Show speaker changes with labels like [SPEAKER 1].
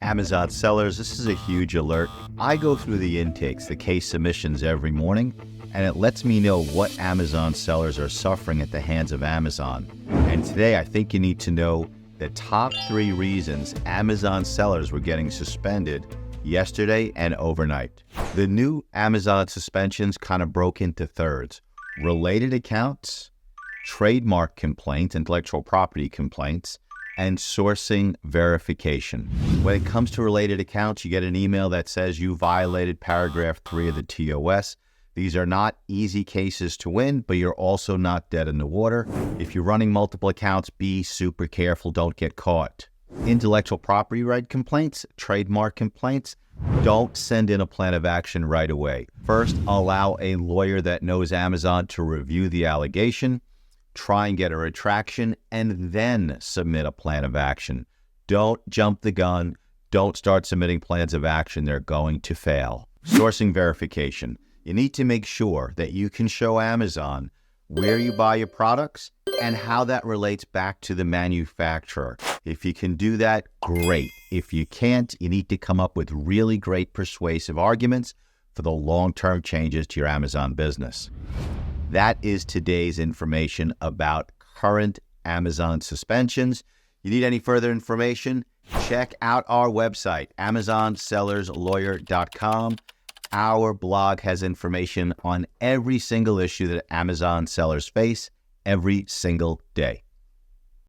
[SPEAKER 1] Amazon sellers, this is a huge alert. I go through the intakes, the case submissions every morning, and it lets me know what Amazon sellers are suffering at the hands of Amazon. And today, I think you need to know the top 3 reasons Amazon sellers were getting suspended yesterday and overnight. The new Amazon suspensions kind of broke into thirds: related accounts, trademark complaints, intellectual property complaints, and sourcing verification. When it comes to related accounts, you get an email that says you violated paragraph 3 of the TOS. These are not easy cases to win, but you're also not dead in the water. If you're running multiple accounts, be super careful, don't get caught. Intellectual property right complaints, trademark complaints, don't send in a plan of action right away. First, allow a lawyer that knows Amazon to review the allegation, try and get a retraction, and then submit a plan of action. Don't jump the gun. Don't start submitting plans of action. They're going to fail. Sourcing verification. You need to make sure that you can show Amazon where you buy your products and how that relates back to the manufacturer. If you can do that, great. If you can't, you need to come up with really great persuasive arguments for the long-term changes to your Amazon business. That is today's information about current Amazon suspensions. You need any further information? Check out our website, AmazonSellersLawyer.com. Our blog has information on every single issue that Amazon sellers face every single day.